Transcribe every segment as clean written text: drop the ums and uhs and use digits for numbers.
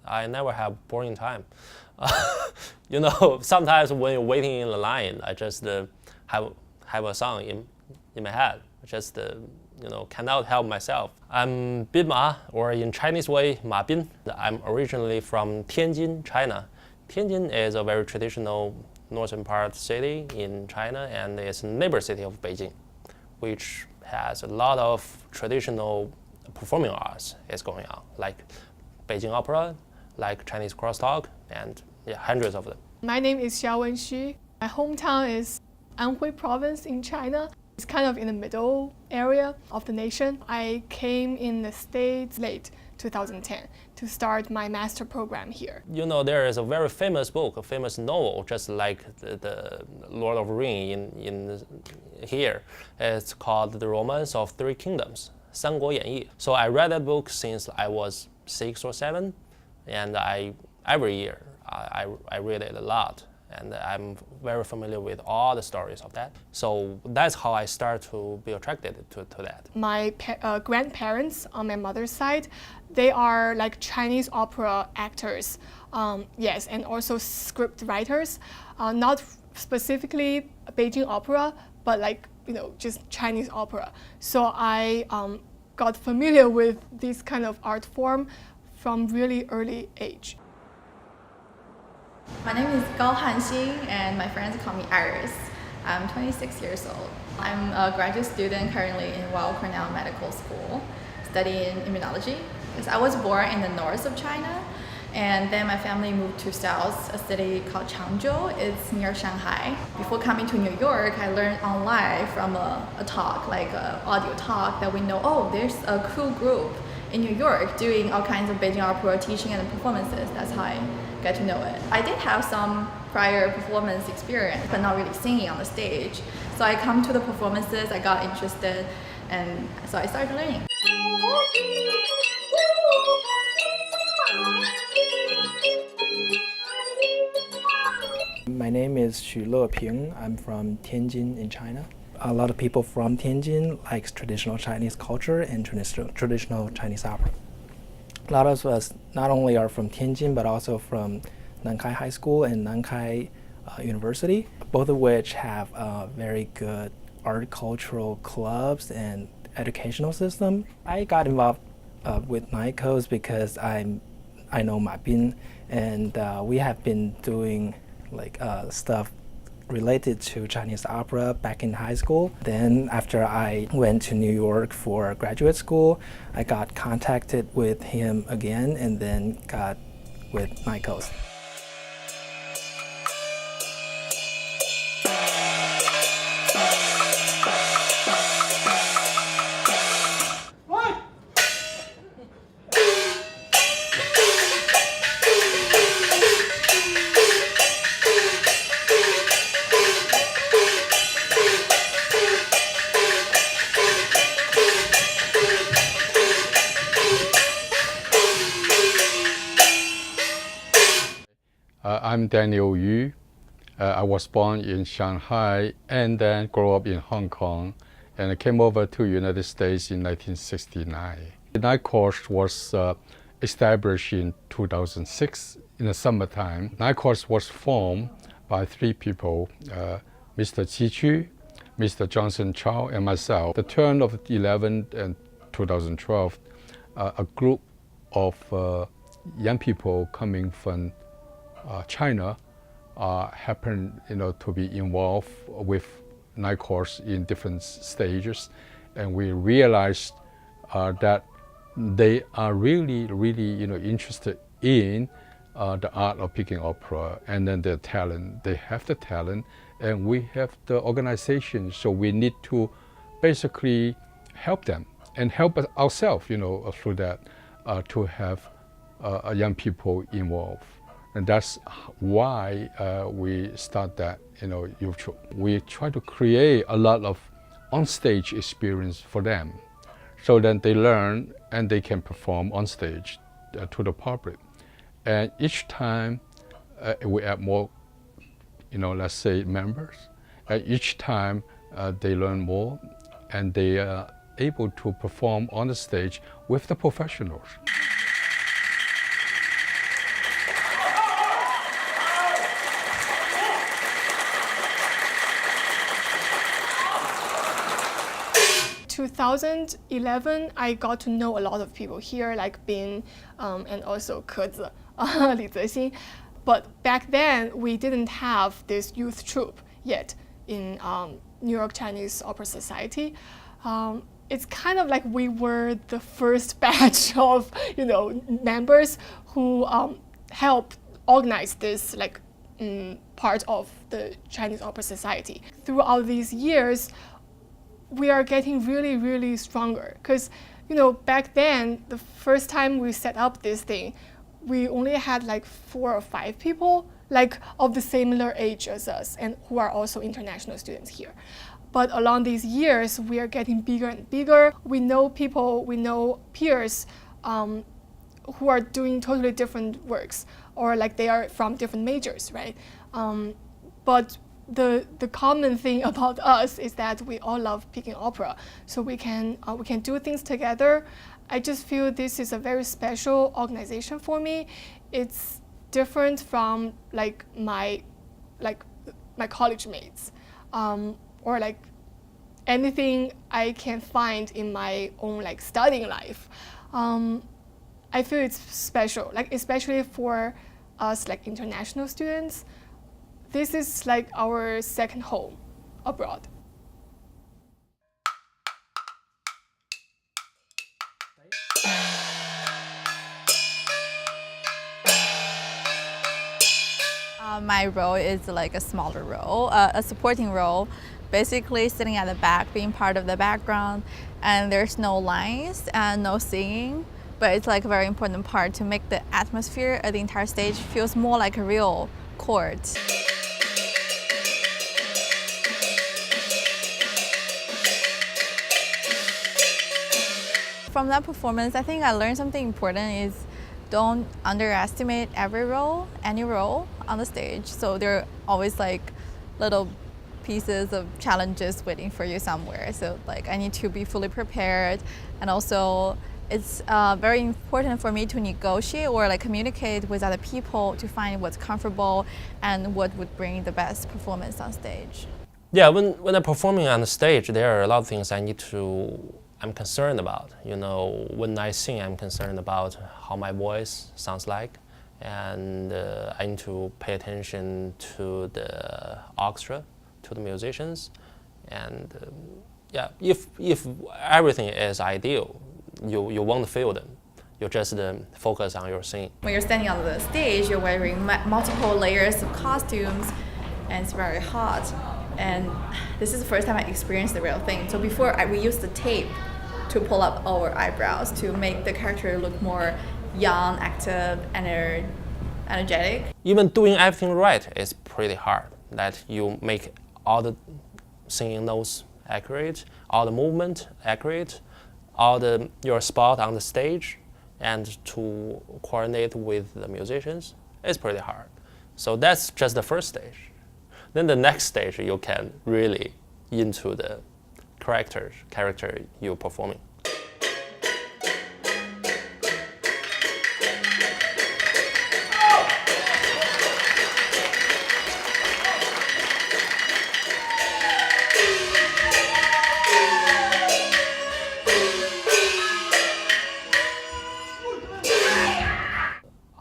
I never have boring time. Sometimes when you're waiting in the line, I just have a song in my head. Just cannot help myself. I'm Bin Ma, or in Chinese way, Ma Bin. I'm originally from Tianjin, China. Tianjin is a very traditional northern part city in China, and it's a neighbor city of Beijing, which has a lot of traditional performing arts is going on, like Beijing Opera, like Chinese crosstalk, and hundreds of them. My name is Xiaowen Xu. My hometown is Anhui province in China. It's kind of in the middle area of the nation. I came in the States late 2010 to start my master program here. There is a very famous book, a famous novel, just like the Lord of the Rings in here. It's called The Romance of Three Kingdoms, 三国演义. So I read that book since I was 6 or 7, and every year I read it a lot. And I'm very familiar with all the stories of that. So that's how I start to be attracted to that. My grandparents on my mother's side, they are like Chinese opera actors, yes, and also script writers, not specifically Beijing opera, but just Chinese opera. So I got familiar with this kind of art form from really early age. My name is Gao Hanxing, and my friends call me Iris. I'm 26 years old. I'm a graduate student currently in Weill Cornell Medical School, studying immunology. Because I was born in the north of China, and then my family moved to south, a city called Changzhou. It's near Shanghai. Before coming to New York, I learned online from a talk, like an audio talk, that we know, there's a cool group in New York doing all kinds of Beijing opera teaching and performances. That's how I get to know it. I did have some prior performance experience, but not really singing on the stage. So I come to the performances, I got interested, and so I started learning. My name is Xu Leping. I'm from Tianjin in China. A lot of people from Tianjin likes traditional Chinese culture and traditional Chinese opera. A lot of us not only are from Tianjin, but also from Nankai High School and Nankai University, both of which have very good art cultural clubs and educational system. I got involved with NICOS because I know Ma Bin, and we have been doing stuff related to Chinese opera back in high school. Then after I went to New York for graduate school, I got contacted with him again and then got with NICOS. I'm Daniel Yu. I was born in Shanghai and then grew up in Hong Kong, and I came over to United States in 1969. The night course was established in 2006 in the summertime. Night course was formed by 3 people, Mr. Qi Chu, Mr. Johnson Chow, and myself. The turn of 11 and 2012, a group of young people coming from China happened, to be involved with night course in different stages, and we realized that they are really, interested in the art of picking opera, and then their talent. They have the talent, and we have the organization, so we need to basically help them and help ourselves, through that, to have young people involved. And that's why we start that, YouTube. We try to create a lot of on-stage experience for them, so that they learn and they can perform on stage to the public. And each time we add more, let's say members. Each time they learn more, and they are able to perform on the stage with the professionals. 2011, I got to know a lot of people here, like Bin and also Kezi, Li Zexin. But back then, we didn't have this youth troupe yet in New York Chinese Opera Society. It's kind of like we were the first batch of members who helped organize this part of the Chinese Opera Society. Throughout these years, we are getting really, really stronger. Because back then, the first time we set up this thing, we only had like 4 or 5 people of the similar age as us and who are also international students here. But along these years, we are getting bigger and bigger. We know people, we know peers who are doing totally different works, or they are from different majors, right? But the common thing about us is that we all love Peking opera, so we can do things together. I just feel this is a very special organization for me. It's different from my college mates, or anything I can find in my own studying life. I feel it's special, especially for us international students. This is our second home abroad. My role is a smaller role, a supporting role, basically sitting at the back, being part of the background, and there's no lines and no singing, but it's a very important part to make the atmosphere of the entire stage feels more like a real court. From that performance, I think I learned something important is don't underestimate any role on the stage. So there are always little pieces of challenges waiting for you somewhere. So I need to be fully prepared, and also it's very important for me to negotiate or communicate with other people to find what's comfortable and what would bring the best performance on stage. Yeah, when I'm performing on the stage, there are a lot of things I'm concerned about. When I sing, I'm concerned about how my voice sounds like, and I need to pay attention to the orchestra, to the musicians, and if everything is ideal, you won't feel them. You just focus on your singing. When you're standing on the stage, you're wearing multiple layers of costumes, and it's very hot. And this is the first time I experienced the real thing. So before, we used the tape to pull up our eyebrows to make the character look more young, active, energetic. Even doing everything right is pretty hard. That you make all the singing notes accurate, all the movement accurate, your spot on the stage, and to coordinate with the musicians is pretty hard. So that's just the first stage. Then the next stage, you can really into the character you're performing.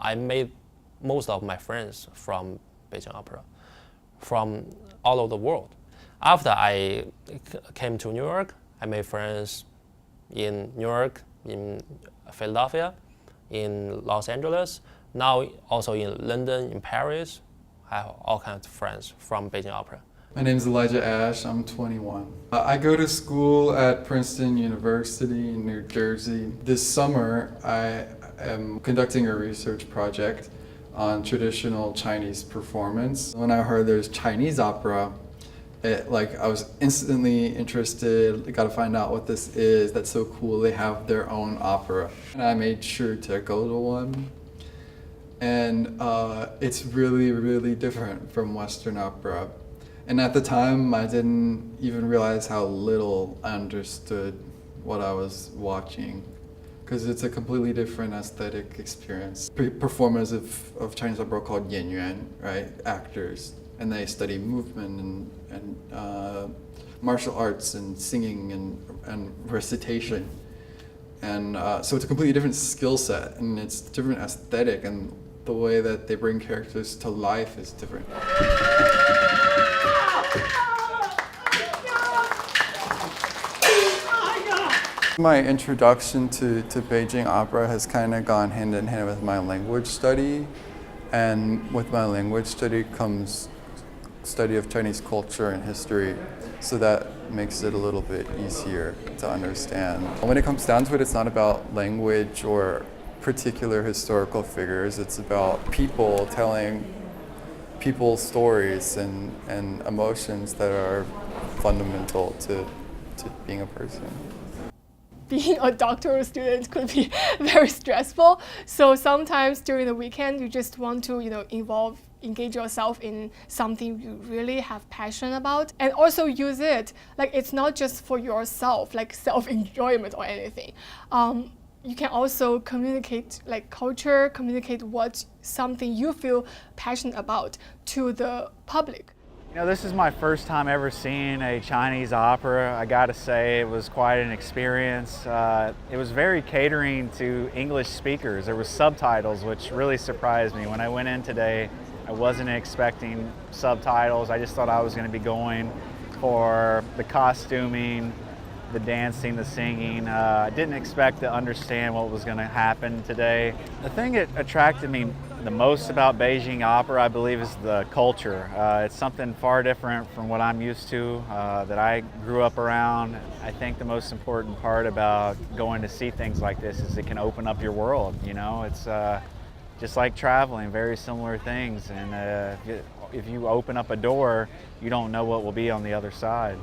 I made most of my friends from Beijing Opera, from all over the world. After I came to New York, I made friends in New York, in Philadelphia, in Los Angeles, now also in London, in Paris. I have all kinds of friends from Beijing Opera. My name is Elijah Ash, I'm 21. I go to school at Princeton University in New Jersey. This summer, I am conducting a research project on traditional Chinese performance. When I heard there's Chinese opera, I was instantly interested. I got to find out what this is. That's so cool. They have their own opera. And I made sure to go to one. And it's really, really different from Western opera. And at the time, I didn't even realize how little I understood what I was watching, because it's a completely different aesthetic experience. Performers of Chinese opera called 演员, right? Actors. and they study movement and martial arts and singing and recitation. And so it's a completely different skill set, and it's different aesthetic, and the way that they bring characters to life is different. My introduction to Beijing opera has kind of gone hand in hand with my language study, and with my language study comes study of Chinese culture and history, so that makes it a little bit easier to understand. When it comes down to it, it's not about language or particular historical figures, it's about people telling people's stories and emotions that are fundamental to being a person. Being a doctoral student could be very stressful. So sometimes during the weekend, you just want to, engage yourself in something you really have passion about, and also use it. Like, it's not just for yourself, like self-enjoyment or anything. You can also communicate like culture, communicate what something you feel passionate about to the public. This is my first time ever seeing a Chinese opera. I gotta say, it was quite an experience. It was very catering to English speakers. There was subtitles, which really surprised me. When I went in today, I wasn't expecting subtitles. I just thought I was gonna be going for the costuming, the dancing, the singing. I didn't expect to understand what was gonna happen today. The thing that attracted me the most about Beijing opera, I believe, is the culture. It's something far different from what I'm used to, that I grew up around. I think the most important part about going to see things like this is it can open up your world. It's just like traveling, very similar things. And if you open up a door, you don't know what will be on the other side.